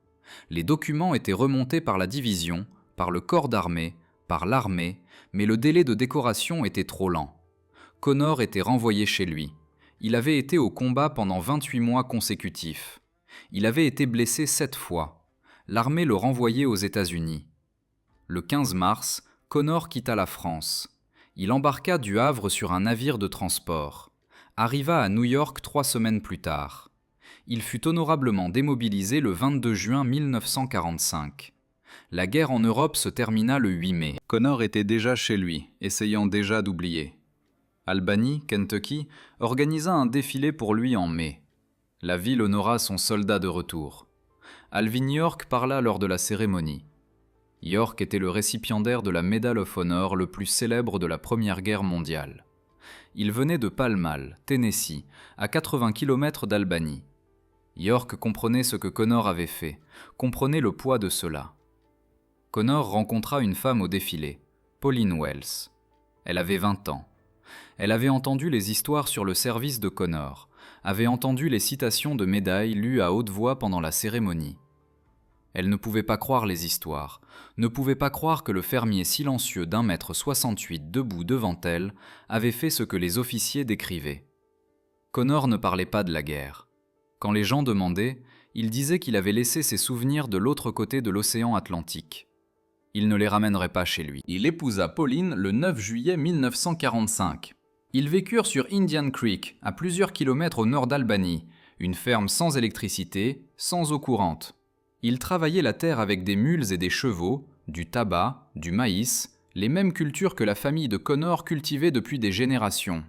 Les documents étaient remontés par la division, par le corps d'armée, par l'armée, mais le délai de décoration était trop lent. Connor était renvoyé chez lui. Il avait été au combat pendant 28 mois consécutifs. Il avait été blessé 7 fois. L'armée le renvoyait aux États-Unis. Le 15 mars, Connor quitta la France. Il embarqua du Havre sur un navire de transport. Arriva à New York 3 semaines plus tard. Il fut honorablement démobilisé le 22 juin 1945. La guerre en Europe se termina le 8 mai. Connor était déjà chez lui, essayant déjà d'oublier. Albany, Kentucky, organisa un défilé pour lui en mai. La ville honora son soldat de retour. Alvin York parla lors de la cérémonie. York était le récipiendaire de la Medal of Honor le plus célèbre de la Première Guerre mondiale. Il venait de Pall Mall, Tennessee, à 80 km d'Albany. York comprenait ce que Connor avait fait, comprenait le poids de cela. Connor rencontra une femme au défilé, Pauline Wells. Elle avait 20 ans. Elle avait entendu les histoires sur le service de Connor, avait entendu les citations de médailles lues à haute voix pendant la cérémonie. Elle ne pouvait pas croire les histoires, ne pouvait pas croire que le fermier silencieux d'1,68 m debout devant elle avait fait ce que les officiers décrivaient. Connor ne parlait pas de la guerre. Quand les gens demandaient, il disait qu'il avait laissé ses souvenirs de l'autre côté de l'océan Atlantique. Il ne les ramènerait pas chez lui. Il épousa Pauline le 9 juillet 1945. Ils vécurent sur Indian Creek, à plusieurs kilomètres au nord d'Albany, une ferme sans électricité, sans eau courante. Il travaillait la terre avec des mules et des chevaux, du tabac, du maïs, les mêmes cultures que la famille de Connor cultivait depuis des générations.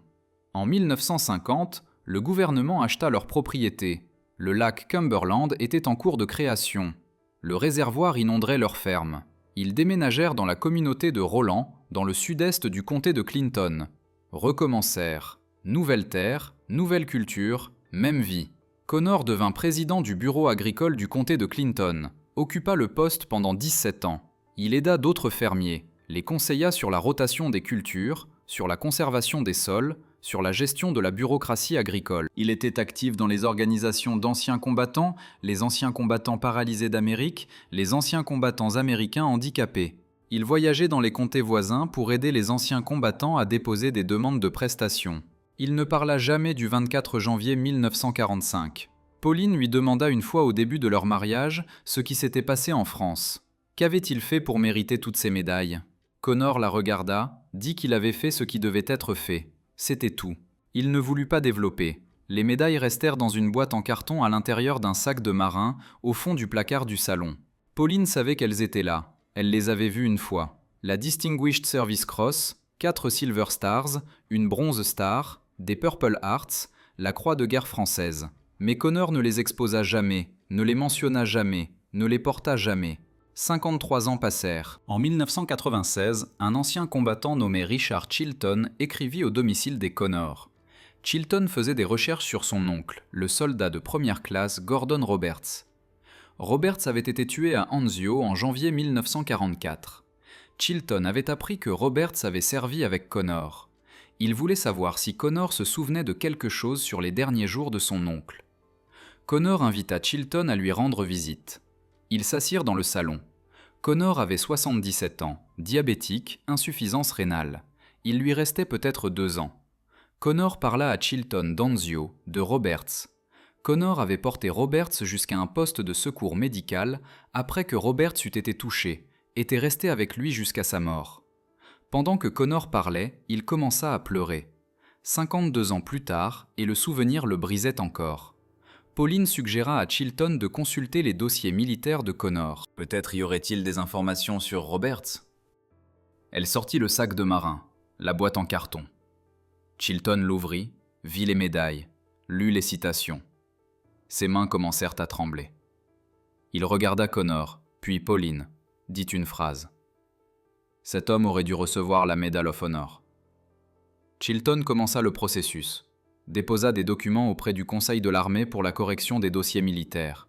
En 1950, le gouvernement acheta leur propriété. Le lac Cumberland était en cours de création. Le réservoir inonderait leur ferme. Ils déménagèrent dans la communauté de Roland, dans le sud-est du comté de Clinton. Recommencèrent. Nouvelle terre, nouvelle culture, même vie. Connor devint président du bureau agricole du comté de Clinton, occupa le poste pendant 17 ans. Il aida d'autres fermiers, les conseilla sur la rotation des cultures, sur la conservation des sols, sur la gestion de la bureaucratie agricole. Il était actif dans les organisations d'anciens combattants, les anciens combattants paralysés d'Amérique, les anciens combattants américains handicapés. Il voyageait dans les comtés voisins pour aider les anciens combattants à déposer des demandes de prestations. Il ne parla jamais du 24 janvier 1945. Pauline lui demanda une fois au début de leur mariage ce qui s'était passé en France. Qu'avait-il fait pour mériter toutes ces médailles ? Connor la regarda, dit qu'il avait fait ce qui devait être fait. C'était tout. Il ne voulut pas développer. Les médailles restèrent dans une boîte en carton à l'intérieur d'un sac de marin, au fond du placard du salon. Pauline savait qu'elles étaient là. Elle les avait vues une fois. La Distinguished Service Cross, 4 Silver Stars, une Bronze Star, des Purple Hearts, la Croix de guerre française. Mais Connor ne les exposa jamais, ne les mentionna jamais, ne les porta jamais. 53 ans passèrent. En 1996, un ancien combattant nommé Richard Chilton écrivit au domicile des Connor. Chilton faisait des recherches sur son oncle, le soldat de première classe Gordon Roberts. Roberts avait été tué à Anzio en janvier 1944. Chilton avait appris que Roberts avait servi avec Connor. Il voulait savoir si Connor se souvenait de quelque chose sur les derniers jours de son oncle. Connor invita Chilton à lui rendre visite. Ils s'assirent dans le salon. Connor avait 77 ans, diabétique, insuffisance rénale. Il lui restait peut-être 2 ans. Connor parla à Chilton d'Anzio, de Roberts. Connor avait porté Roberts jusqu'à un poste de secours médical après que Roberts eût été touché, était resté avec lui jusqu'à sa mort. Pendant que Connor parlait, il commença à pleurer. 52 ans plus tard, et le souvenir le brisait encore. Pauline suggéra à Chilton de consulter les dossiers militaires de Connor. Peut-être y aurait-il des informations sur Roberts ? Elle sortit le sac de marin, la boîte en carton. Chilton l'ouvrit, vit les médailles, lut les citations. Ses mains commencèrent à trembler. Il regarda Connor, puis Pauline, dit une phrase. Cet homme aurait dû recevoir la Medal of Honor. Chilton commença le processus. Déposa des documents auprès du Conseil de l'armée pour la correction des dossiers militaires.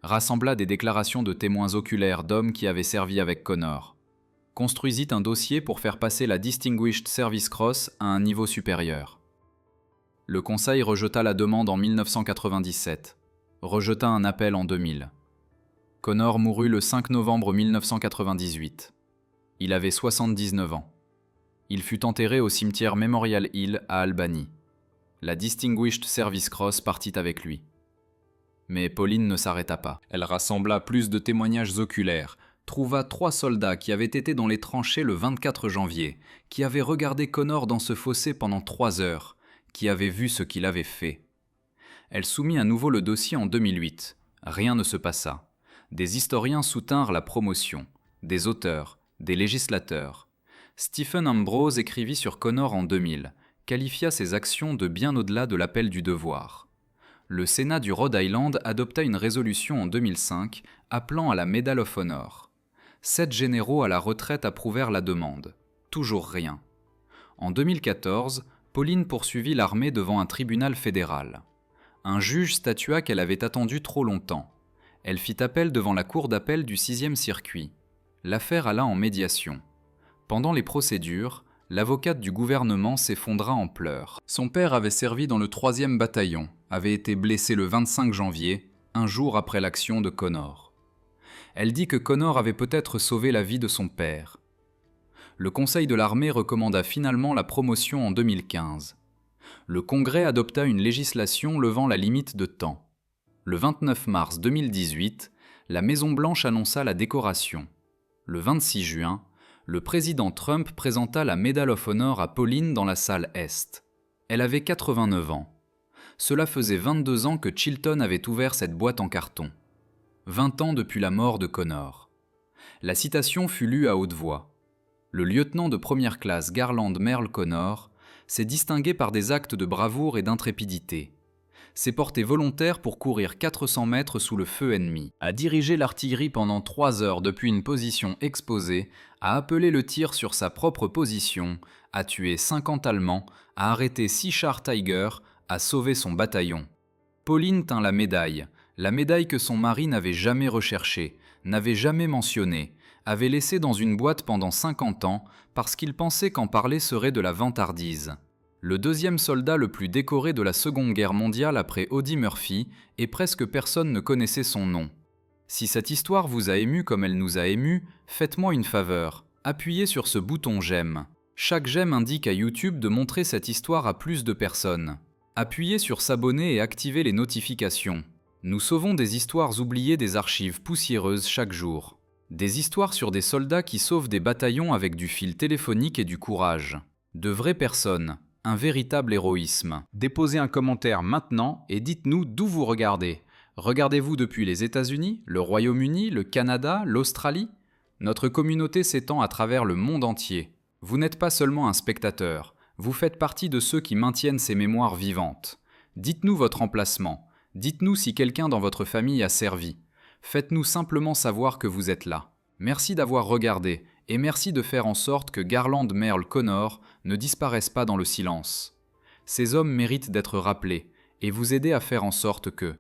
Rassembla des déclarations de témoins oculaires d'hommes qui avaient servi avec Connor. Construisit un dossier pour faire passer la Distinguished Service Cross à un niveau supérieur. Le Conseil rejeta la demande en 1997. Rejeta un appel en 2000. Connor mourut le 5 novembre 1998. Il avait 79 ans. Il fut enterré au cimetière Memorial Hill à Albany. La Distinguished Service Cross partit avec lui. Mais Pauline ne s'arrêta pas. Elle rassembla plus de témoignages oculaires, trouva 3 soldats qui avaient été dans les tranchées le 24 janvier, qui avaient regardé Connor dans ce fossé pendant 3 heures, qui avaient vu ce qu'il avait fait. Elle soumit à nouveau le dossier en 2008. Rien ne se passa. Des historiens soutinrent la promotion, des auteurs, des législateurs. Stephen Ambrose écrivit sur Connor en 2000, qualifia ses actions de bien au-delà de l'appel du devoir. Le Sénat du Rhode Island adopta une résolution en 2005 appelant à la Medal of Honor. 7 généraux à la retraite approuvèrent la demande. Toujours rien. En 2014, Pauline poursuivit l'armée devant un tribunal fédéral. Un juge statua qu'elle avait attendu trop longtemps. Elle fit appel devant la cour d'appel du 6e circuit. L'affaire alla en médiation. Pendant les procédures, l'avocate du gouvernement s'effondra en pleurs. Son père avait servi dans le 3e bataillon, avait été blessé le 25 janvier, un jour après l'action de Connor. Elle dit que Connor avait peut-être sauvé la vie de son père. Le Conseil de l'armée recommanda finalement la promotion en 2015. Le Congrès adopta une législation levant la limite de temps. Le 29 mars 2018, la Maison-Blanche annonça la décoration. Le 26 juin, le président Trump présenta la Medal of Honor à Pauline dans la salle Est. Elle avait 89 ans. Cela faisait 22 ans que Chilton avait ouvert cette boîte en carton. 20 ans depuis la mort de Connor. La citation fut lue à haute voix. Le lieutenant de première classe Garland Merle Connor s'est distingué par des actes de bravoure et d'intrépidité. S'est porté volontaire pour courir 400 mètres sous le feu ennemi, a dirigé l'artillerie pendant 3 heures depuis une position exposée, a appelé le tir sur sa propre position, a tué 50 Allemands, a arrêté 6 chars Tiger, a sauvé son bataillon. Pauline tint la médaille que son mari n'avait jamais recherchée, n'avait jamais mentionnée, avait laissée dans une boîte pendant 50 ans parce qu'il pensait qu'en parler serait de la vantardise. Le deuxième soldat le plus décoré de la Seconde Guerre mondiale après Audie Murphy, et presque personne ne connaissait son nom. Si cette histoire vous a ému comme elle nous a émus, faites-moi une faveur, appuyez sur ce bouton j'aime. Chaque j'aime indique à YouTube de montrer cette histoire à plus de personnes. Appuyez sur s'abonner et activez les notifications. Nous sauvons des histoires oubliées des archives poussiéreuses chaque jour. Des histoires sur des soldats qui sauvent des bataillons avec du fil téléphonique et du courage. De vraies personnes. Un véritable héroïsme. Déposez un commentaire maintenant et dites-nous d'où vous regardez. Regardez-vous depuis les États-Unis, le Royaume-Uni, le Canada, l'Australie? Notre communauté s'étend à travers le monde entier. Vous n'êtes pas seulement un spectateur, vous faites partie de ceux qui maintiennent ces mémoires vivantes. Dites-nous votre emplacement, dites-nous si quelqu'un dans votre famille a servi. Faites-nous simplement savoir que vous êtes là. Merci d'avoir regardé. Et merci de faire en sorte que Garland Merle Connor ne disparaisse pas dans le silence. Ces hommes méritent d'être rappelés, et vous aider à faire en sorte que